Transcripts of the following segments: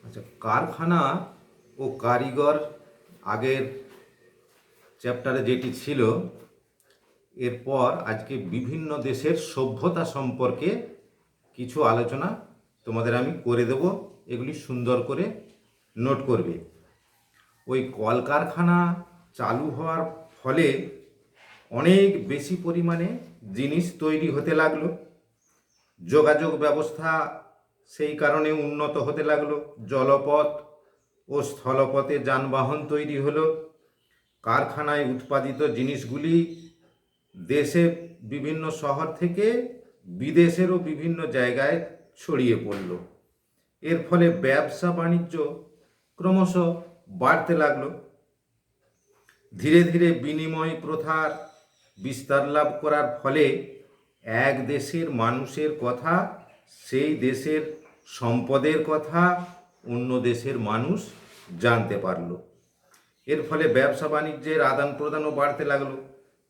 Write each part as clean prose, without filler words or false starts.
আচ্ছা, কারখানা ও কারিগর আগের চ্যাপ্টারে যেটি ছিল, এরপর আজকে বিভিন্ন দেশের সভ্যতা সম্পর্কে কিছু আলোচনা তোমাদের আমি করে দেব। এগুলি সুন্দর করে নোট করবে। ওই কলকারখানা চালু হওয়ার ফলে অনেক বেশি পরিমাণে জিনিস তৈরি হতে লাগলো। যোগাযোগ ব্যবস্থা সেই কারণে উন্নত হতে লাগলো। জলপথ ও স্থলপথে যানবাহন তৈরি হলো। কারখানায় উৎপাদিত জিনিসগুলি দেশে বিভিন্ন শহর থেকে বিদেশেরও বিভিন্ন জায়গায় ছড়িয়ে পড়ল। এর ফলে ব্যবসা বাণিজ্য ক্রমশ বাড়তে লাগলো। ধীরে ধীরে বিনিময় প্রথার বিস্তার লাভ করার ফলে এক দেশের মানুষের কথা, সেই দেশের সম্পদের কথা অন্য দেশের মানুষ জানতে পারল। এর ফলে ব্যবসা বাণিজ্যের আদান প্রদানও বাড়তে লাগলো।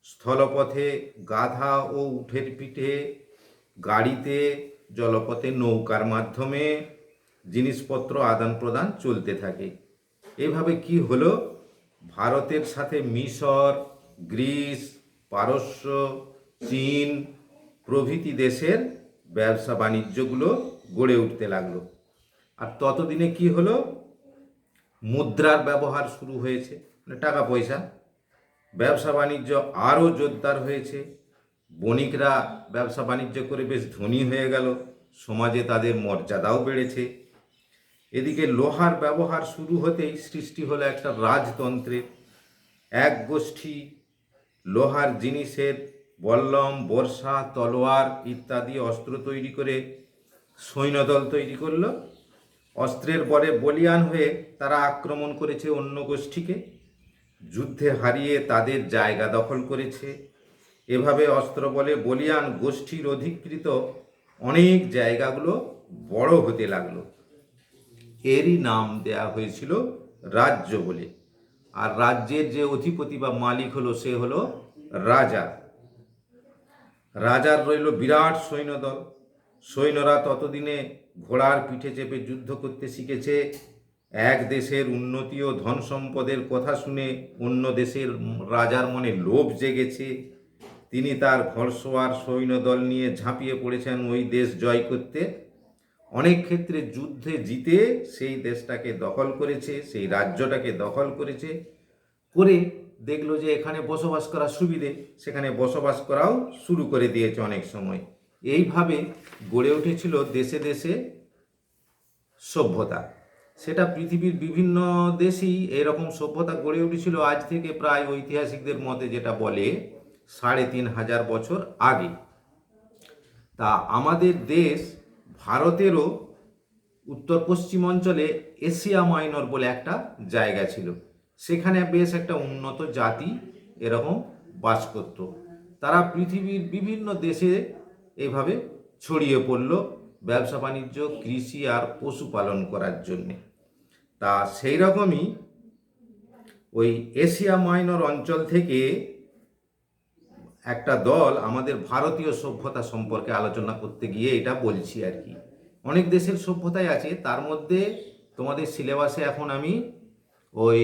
স্থলপথে গাধা ও উটের পিঠে, গাড়িতে, জলপথে নৌকার মাধ্যমে জিনিসপত্র আদান প্রদান চলতে থাকে। এভাবে কি হলো, ভারতের সাথে মিশর, গ্রিস, পারস্য, চীন প্রভৃতি দেশের ব্যবসা বাণিজ্যগুলো গড়ে উঠতে লাগলো। আর ততদিনে কি হলো, মুদ্রার ব্যবহার শুরু হয়েছে, মানে টাকা পয়সা। ব্যবসা বাণিজ্য আরও জোরদার হয়েছে। বণিকরা ব্যবসা বাণিজ্য করে বেশ ধনী হয়ে গেল। সমাজে তাদের মর্যাদাও বেড়েছে। এদিকে লোহার ব্যবহার শুরু হতেই সৃষ্টি হলো একটা রাজতন্ত্রের। এক গোষ্ঠী লোহার জিনিসের বল্লম, বর্ষা, তলোয়ার ইত্যাদি অস্ত্র তৈরি করে সৈন্যদল তৈরি করলো। অস্ত্রের বলে বলীয়ান হয়ে তারা আক্রমণ করেছে অন্য গোষ্ঠীকে, যুদ্ধে হারিয়ে তাদের জায়গা দখল করেছে। এভাবে অস্ত্র বলে বলীয়ান গোষ্ঠীর অধিকৃত অনেক জায়গাগুলো বড় হতে লাগলো। এরই নাম দেয়া হয়েছিল রাজ্য বলে। আর রাজ্যের যে অধিপতি বা মালিক হলো, সে হলো রাজা। রাজার রইল বিরাট সৈন্যদল। সৈন্যরা ততদিনে ঘোড়ার পিঠে চেপে যুদ্ধ করতে শিখেছে। এক দেশের উন্নতি ও ধন সম্পদের কথা শুনে অন্য দেশের রাজার মনে লোভ জেগেছে। তিনি তার ঘোড়সওয়ার সৈন্যদল নিয়ে ঝাঁপিয়ে পড়েছেন ওই দেশ জয় করতে। অনেক ক্ষেত্রে যুদ্ধে জিতে সেই দেশটাকে দখল করেছে, সেই রাজ্যটাকে দখল করেছে। করে দেখলো যে এখানে বসবাস করা সুবিধে, সেখানে বসবাস করাও শুরু করে দিয়েছে অনেক সময়। এইভাবে গড়ে উঠেছিল দেশে দেশে সভ্যতা। সেটা পৃথিবীর বিভিন্ন দেশেই এরকম সভ্যতা গড়ে উঠেছিল আজ থেকে প্রায় ঐতিহাসিকদের মতে যেটা বলে ৩,৫০০ বছর আগে। তা আমাদের দেশ ভারতেরও উত্তর পশ্চিম অঞ্চলে এশিয়া মাইনর বলে একটা জায়গা ছিল। সেখানে বেশ একটা উন্নত জাতি এরকম বাস করত। তারা পৃথিবীর বিভিন্ন দেশে এইভাবে ছড়িয়ে পড়ল ব্যবসা বাণিজ্য, কৃষি আর পশুপালন করার জন্যে। তা সেই রকমই ওই এশিয়া মাইনর অঞ্চল থেকে একটা দল আমাদের ভারতীয় সভ্যতা সম্পর্কে আলোচনা করতে গিয়ে এটা বলছি আর কি। অনেক দেশের সভ্যতাই আছে, তার মধ্যে তোমাদের সিলেবাসে এখন আমি ওই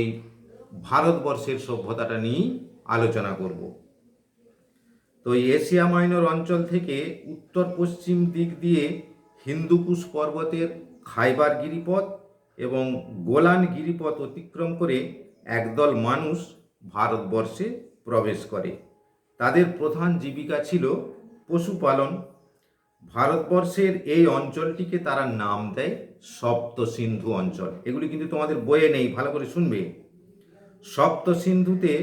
ভারতবর্ষের সভ্যতাটা নিয়েই আলোচনা করব। তো এশিয়া মাইনর অঞ্চল থেকে উত্তর পশ্চিম দিক দিয়ে হিন্দুকুশ পর্বতের খাইবার গিরিপথ এবং গোলান গিরিপথ অতিক্রম করে একদল মানুষ ভারতবর্ষে প্রবেশ করে। তাদের প্রধান জীবিকা ছিল পশুপালন। ভারতবর্ষের এই অঞ্চলটিকে তারা নাম দেয় সপ্ত সিন্ধু অঞ্চল। এগুলি কিন্তু তোমাদের বইয়ে নেই, ভালো করে শুনবে। সপ্ত সিন্ধুতে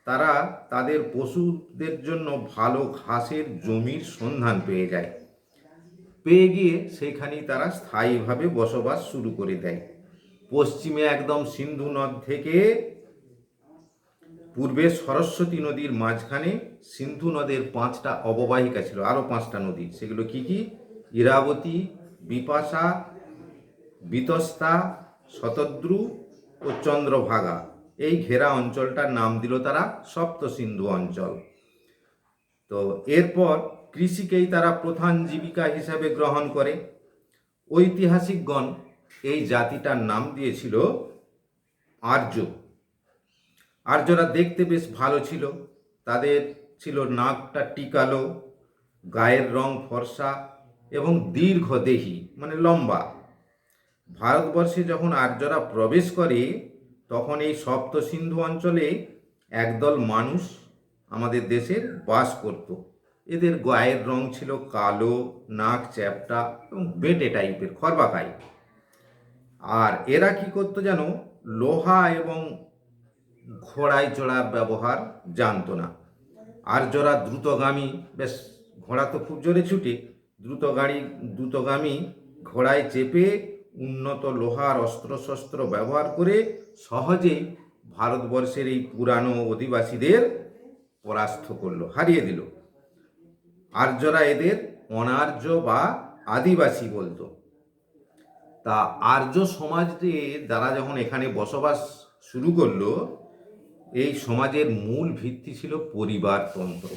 তারা তাদের পশুদের জন্য ভালো ঘাসের জমির সন্ধান পেয়ে যায়। পেয়ে গিয়ে সেখানেই তারা স্থায়ীভাবে বসবাস শুরু করে দেয়। পশ্চিমে একদম সিন্ধু নদ থেকে পূর্বে সরস্বতী নদীর মাঝখানে সিন্ধু নদের 5টা অববাহিকা ছিল, আরও 5টা নদী। সেগুলো কি কি? ইরাবতী, বিপাশা, বিতস্তা, শতদ্রু ও চন্দ্রভাগা। এই ঘেরা অঞ্চলটার নাম দিল তারা সপ্ত সিন্ধু অঞ্চল। তো এরপর কৃষিকেই তারা প্রধান জীবিকা হিসাবে গ্রহণ করে। ঐতিহাসিকগণ এই জাতিটার নাম দিয়েছিল আর্য। আর্যরা দেখতে বেশ ভালো ছিল, তাদের ছিল নাকটা টিকালো, গায়ের রং ফর্সা এবং দীর্ঘদেহী মানে লম্বা। ভারতবর্ষে যখন আর্যরা প্রবেশ করে তখন এই সপ্ত সিন্ধু অঞ্চলে একদল মানুষ আমাদের দেশের বাস করত। এদের গায়ের রং ছিল কালো, নাক চ্যাপ্টা এবং বেঁটে টাইপের, খর্বাকাই। আর এরা কি করতো জানো, লোহা এবং ঘোড়ায় চড়ার ব্যবহার জানতো না। আর্যরা দ্রুতগামী, বেশ ঘোড়া তো খুব জোরে ছুটে, দ্রুতগামী ঘোড়ায় চেপে উন্নত লোহার অস্ত্রশস্ত্র ব্যবহার করে সহজেই ভারতবর্ষের এই পুরানো অধিবাসীদের পরাস্ত করলো, হারিয়ে দিল। আর্যরা এদের অনার্য বা আদিবাসী বলতো। তা আর্য সমাজে যারা যখন এখানে বসবাস শুরু করলো, এই সমাজের মূল ভিত্তি ছিল পরিবারতন্ত্র।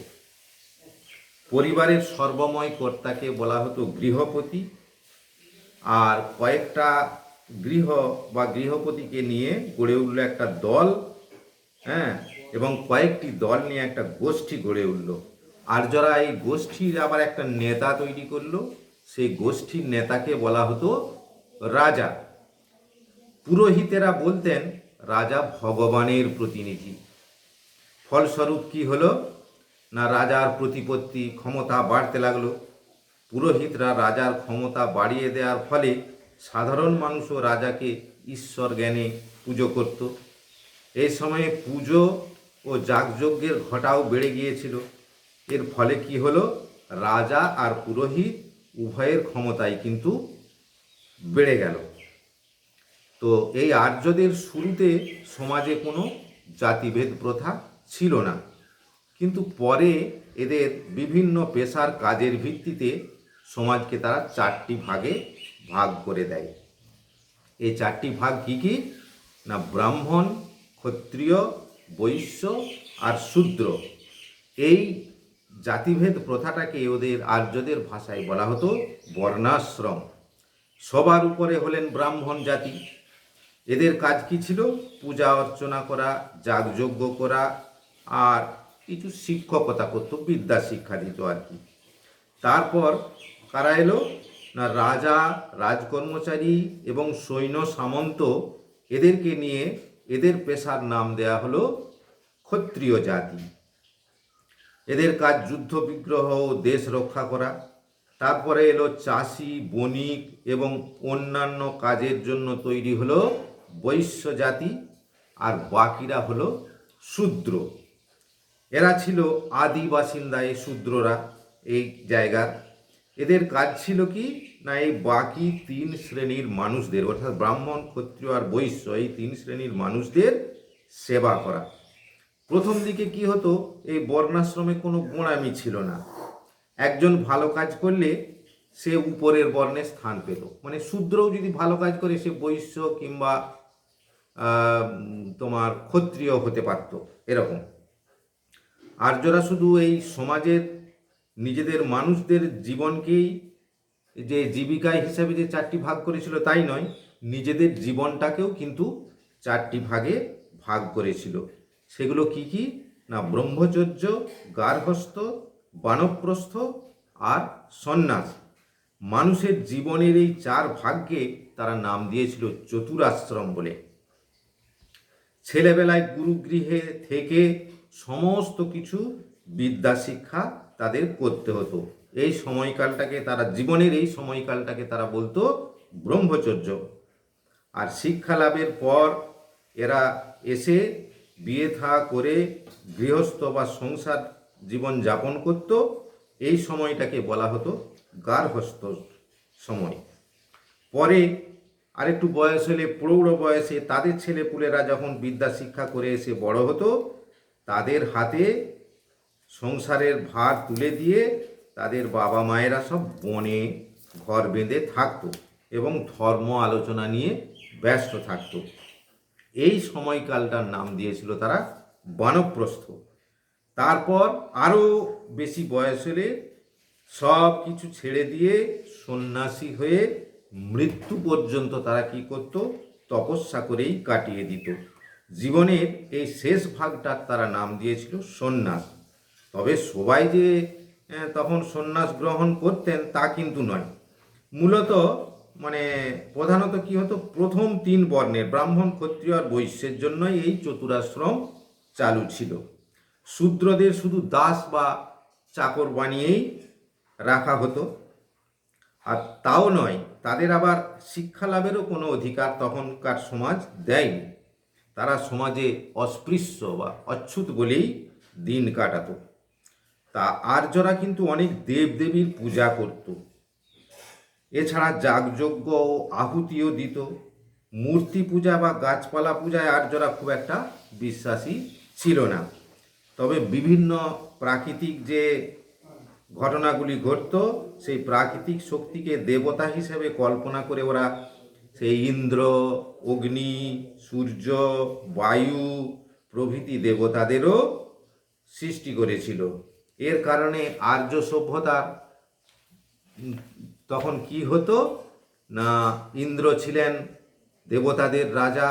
পরিবারের সর্বময় কর্তাকে বলা হতো গৃহপতি, আর কয়েকটা গৃহ বা গৃহপতিকে নিয়ে গড়ে উঠল একটা দল, হ্যাঁ, এবং কয়েকটি দল নিয়ে একটা গোষ্ঠী গড়ে উঠল। আর যারা এই গোষ্ঠীর আবার একটা নেতা তৈরি করলো, সেই গোষ্ঠীর নেতাকে বলা হতো রাজা। পুরোহিতেরা বলতেন রাজা ভগবানের প্রতিনিধি। ফলস্বরূপ কি হলো না, রাজার প্রতিপত্তি ক্ষমতা বাড়তে লাগলো। পুরোহিতরা রাজার ক্ষমতা বাড়িয়ে দেওয়ার ফলে সাধারণ মানুষও রাজাকে ঈশ্বর জ্ঞানে পুজো করত। এই সময়ে পুজো ও যাগযজ্ঞের ঘটাও বেড়ে গিয়েছিল। এর ফলে কি হলো, রাজা আর পুরোহিত উভয়ের ক্ষমতাই কিন্তু বেড়ে গেল। তো এই আর্যদের শুরুতে সমাজে কোনো জাতিভেদ প্রথা ছিল না, কিন্তু পরে এদের বিভিন্ন পেশার কাজের ভিত্তিতে সমাজকে তারা চারটি ভাগে ভাগ করে দেয়। এই চারটি ভাগ কি কি না, ব্রাহ্মণ, ক্ষত্রিয়, বৈশ্য আর শূদ্র। এই জাতিভেদ প্রথাটাকে ওদের আর্যদের ভাষায় বলা হতো বর্ণাশ্রম। সবার উপরে হলেন ব্রাহ্মণ জাতি। এদের কাজ কি ছিল, পূজা অর্চনা করা, যাগযজ্ঞ করা আর কিছু শিক্ষকতা করতো, বিদ্যা শিক্ষা দিত আর কি। তারপর কারা এলো না, রাজা, রাজকর্মচারী এবং সৈন্য সামন্ত, এদেরকে নিয়ে এদের পেশার নাম দেয়া হলো ক্ষত্রিয় জাতি। এদের কাজ যুদ্ধ বিগ্রহ ও দেশ রক্ষা করা। তারপরে এলো চাষি, বণিক এবং অন্যান্য কাজের জন্য তৈরি হলো বৈশ্য জাতি, আর বাকিরা হলো শূদ্র। এরা ছিল আদি বাসিন্দা, এই শূদ্ররা এই জায়গার। এদের কাজ ছিল কি না, এই বাকি তিন শ্রেণীর মানুষদের, অর্থাৎ ব্রাহ্মণ, ক্ষত্রিয় আর বৈশ্য, এই তিন শ্রেণীর মানুষদের সেবা করা। প্রথম দিকে কি হতো, এই বর্ণাশ্রমে কোনো গোঁড়ামি ছিল না। একজন ভালো কাজ করলে সে উপরের বর্ণে স্থান পেত, মানে শূদ্রও যদি ভালো কাজ করে সে বৈশ্য কিংবা তোমার ক্ষত্রিয় হতে পারত, এরকম। আর্যরা শুধু এই সমাজের নিজেদের মানুষদের জীবনকেই যে জীবিকা হিসাবে যে চারটি ভাগ করেছিল তাই নয়, নিজেদের জীবনটাকেও কিন্তু চারটি ভাগে ভাগ করেছিল। সেগুলো কি কি না, ব্রহ্মচর্য, গার্হস্থ্য, বানপ্রস্থ আর সন্ন্যাস। মানুষের জীবনের এই চার ভাগকে তারা নাম দিয়েছিল চতুরাশ্রম বলে। ছেলেবেলায় গুরুগৃহে থেকে সমস্ত কিছু বিদ্যা শিক্ষা তাদের করতে হতো। এই সময়কালটাকে তারা, জীবনের এই সময়কালটাকে তারা বলতো ব্রহ্মচর্য। আর শিক্ষা লাভের পর এরা এসে বিয়ে থা করে গৃহস্থ বা সংসার জীবন যাপন করত। এই সময়টাকে বলা হতো গার্হস্থ্য সময়। পরে আরেকটু বয়স হলে, প্রৌঢ় বয়সে তাদের ছেলেপুলেরা যখন বিদ্যা শিক্ষা করে এসে বড় হতো, তাদের হাতে সংসারের ভার তুলে দিয়ে তাদের বাবা মায়েরা সব বনে ঘর বেঁধে থাকতো এবং ধর্ম আলোচনা নিয়ে ব্যস্ত থাকতো। এই সময়কালটার নাম দিয়েছিল তারা বানপ্রস্থ। তারপর আরও বেশি বয়স হলে সব কিছু ছেড়ে দিয়ে সন্ন্যাসী হয়ে মৃত্যু পর্যন্ত তারা কি করত, তপস্যা করেই কাটিয়ে দিত। জীবনের এই শেষ ভাগটার তারা নাম দিয়েছিল সন্ন্যাস। তবে সবাই যে তখন সন্ন্যাস গ্রহণ করতেন তা কিন্তু নয়। মূলত মানে প্রধানত কি হতো, প্রথম 3 বর্ণের ব্রাহ্মণ, ক্ষত্রিয় আর বৈশ্যের জন্যই এই চতুরাশ্রম চালু ছিল। শূদ্রদের শুধু দাস বা চাকর বানিয়েই রাখা হতো। আর তাও নয়, তাদের আবার শিক্ষা লাভেরও কোনো অধিকার তখনকার সমাজ দেয়নি। তারা সমাজে অস্পৃশ্য বা অচ্ছুত বলেই দিন কাটাতো। তা আর্যরা কিন্তু অনেক দেবদেবীর পূজা করত। এছাড়া যাগযজ্ঞ ও আহুতিও দিত। মূর্তি পূজা বা গাছপালা পূজায় আর্যরা খুব একটা বিশ্বাসী ছিল না। তবে বিভিন্ন প্রাকৃতিক যে ঘটনাগুলি ঘটত, সেই প্রাকৃতিক শক্তিকে দেবতা হিসেবে কল্পনা করে ওরা সেই ইন্দ্র, অগ্নি, সূর্য, বায়ু প্রভৃতি দেবতাদেরও সৃষ্টি করেছিল। এর কারণে আর্য সভ্যতার তখন কি হতো না, ইন্দ্র ছিলেন দেবতাদের রাজা,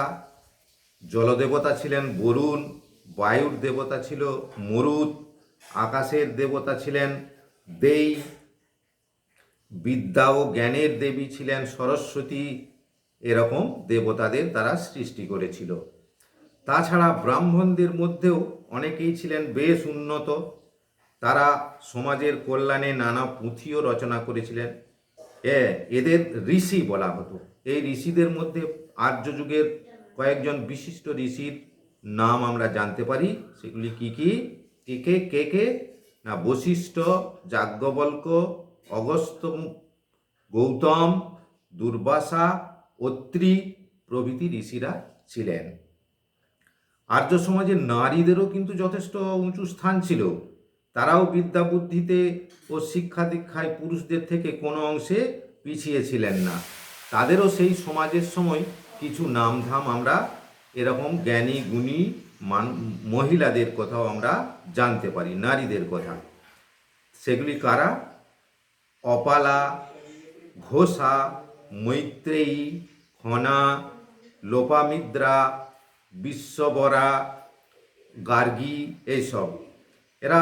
জলদেবতা ছিলেন বরুণ, বায়ুর দেবতা ছিল মরুত, আকাশের দেবতা ছিলেন দেই, বিদ্যা ও জ্ঞানের দেবী ছিলেন সরস্বতী। এরকম দেবতাদের তারা সৃষ্টি করেছিল। তাছাড়া ব্রাহ্মণদের মধ্যেও অনেকেই ছিলেন বেশ উন্নত। তারা সমাজের কল্যাণে নানা পুঁথিও রচনা করেছিলেন। এদের ঋষি বলা হতো। এই ঋষিদের মধ্যে আর্য যুগের কয়েকজন বিশিষ্ট ঋষির নাম আমরা জানতে পারি। সেগুলি কি কি, কে না, বশিষ্ঠ, যাজ্ঞবল্ক্য, অগস্ত্য, গৌতম, দুর্বাসা, অত্রি প্রভৃতি ঋষিরা ছিলেন। আর্য সমাজে নারীদেরও কিন্তু যথেষ্ট উঁচু স্থান ছিল। তারাও বিদ্যা বুদ্ধিতে ও শিক্ষা দীক্ষায় পুরুষদের থেকে কোনো অংশে পিছিয়ে ছিলেন না। তাদেরও সেই সমাজের সময় কিছু নামধাম আমরা এরকম জ্ঞানী গুণী মহিলাদের কথাও আমরা জানতে পারি, নারীদের কথা। সেগুলি কারা? অপালা, ঘোষা, মৈত্রেয়ী, খনা, লোপামিদ্রা, বিশ্ববরা, গার্গী, এইসব। এরা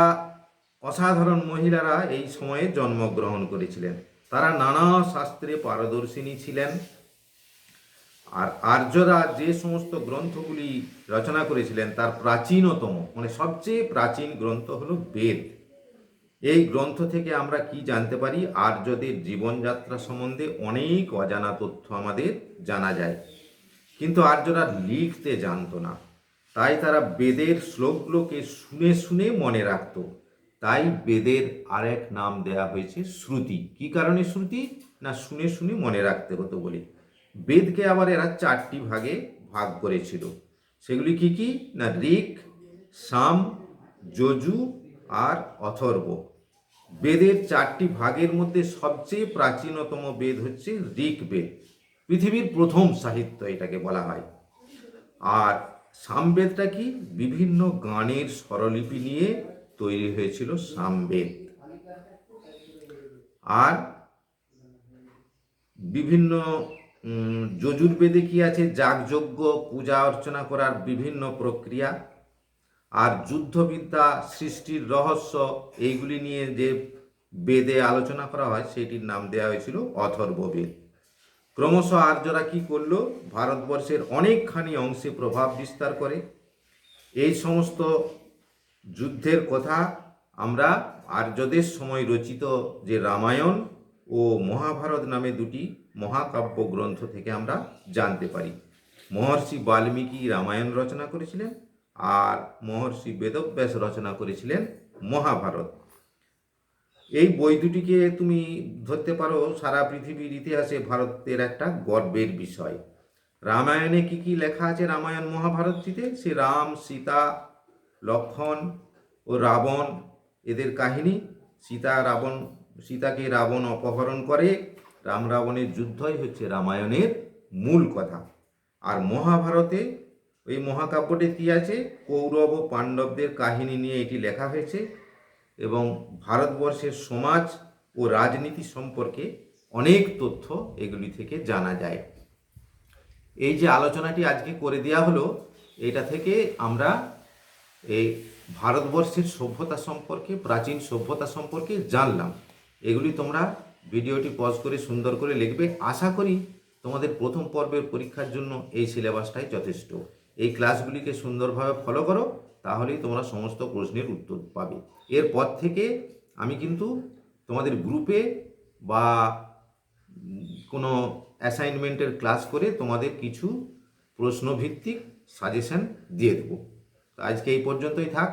অসাধারণ মহিলারা এই সময়ে জন্মগ্রহণ করেছিলেন। তারা নানা শাস্ত্রে পারদর্শিনী ছিলেন। আর আর্যরা যে সমস্ত গ্রন্থগুলি রচনা করেছিলেন তার প্রাচীনতম মানে সবচেয়ে প্রাচীন গ্রন্থ হলো বেদ। এই গ্রন্থ থেকে আমরা কি জানতে পারি? আর্যদের জীবনযাত্রা সম্বন্ধে অনেক অজানা তথ্য আমাদের জানা যায়। কিন্তু আর্যরা লিখতে জানতো না, তাই তারা বেদের শ্লোকগুলোকে শুনে শুনে মনে রাখত। তাই বেদের আরেক নাম দেয়া হয়েছে শ্রুতি। কি কারণে শ্রুতি? না, শুনে শুনে মনে রাখতে হতো বলে। বেদকে আবার এরা 4টি ভাগে ভাগ করেছিল। সেগুলি কি কি? না, ঋক, সাম, যজু আর অথর্ব। বেদের 4টি ভাগের মধ্যে সবচেয়ে প্রাচীনতম বেদ হচ্ছে ঋগ্বেদ। পৃথিবীর প্রথম সাহিত্য এটাকে বলা হয়। আর সামবেদটা কি? বিভিন্ন গানের স্বরলিপি নিয়ে তৈরি হয়েছিল সামবেদ। আর বিভিন্ন যজুর্বেদে কি আছে? যাগযজ্ঞ, পূজা অর্চনা করার বিভিন্ন প্রক্রিয়া। আর যুদ্ধবিদ্যা, সৃষ্টির রহস্য, এইগুলি নিয়ে যে বেদে আলোচনা করা হয় সেটির নাম দেওয়া হয়েছিল অথর্ববেদ। ক্রমশ আর্যরা কি করলো? ভারতবর্ষের অনেকখানি অংশে প্রভাব বিস্তার করে। এই সমস্ত যুদ্ধের কথা আমরা আর্যদের সময় রচিত যে রামায়ণ ও মহাভারত নামে 2টি মহাকাব্য গ্রন্থ থেকে আমরা জানতে পারি। মহর্ষি বাল্মীকি রামায়ণ রচনা করেছিলেন আর মহর্ষি বেদব্যাস রচনা করেছিলেন মহাভারত। এই বই দুটিকে তুমি ধরতে পারো সারা পৃথিবীর ইতিহাসে ভারতের একটা গর্বের বিষয়। রামায়ণে কি কি লেখা আছে? রামায়ণ মহাভারতটিতে সে রাম, সীতা, লক্ষ্মণ ও রাবণ এদের কাহিনী। সীতাকে রাবণ অপহরণ করে। রাম রাবণের যুদ্ধই হচ্ছে রামায়ণের মূল কথা। আর মহাভারতে ওই মহাকাব্যটি কি আছে? কৌরব ও পাণ্ডবদের কাহিনী নিয়ে এটি লেখা হয়েছে এবং ভারতবর্ষের সমাজ ও রাজনীতি সম্পর্কে অনেক তথ্য এগুলি থেকে জানা যায়। এই যে আলোচনাটি আজকে করে দেওয়া হলো, এটা থেকে আমরা এই ভারতবর্ষের সভ্যতা সম্পর্কে, প্রাচীন সভ্যতা সম্পর্কে জানলাম। এগুলি তোমরা ভিডিওটি পজ করে সুন্দর করে লিখবে। আশা করি তোমাদের প্রথম পর্বের পরীক্ষার জন্য এই সিলেবাসটাই যথেষ্ট। এই ক্লাসগুলিকে সুন্দরভাবে ফলো করো, তাহলেই তোমরা সমস্ত প্রশ্নের উত্তর পাবে। এরপর থেকে আমি কিন্তু তোমাদের গ্রুপে বা কোনো অ্যাসাইনমেন্টের ক্লাস করে তোমাদের কিছু প্রশ্নভিত্তিক সাজেশন দিয়ে দেবো। তো আজকে এই পর্যন্তই থাক।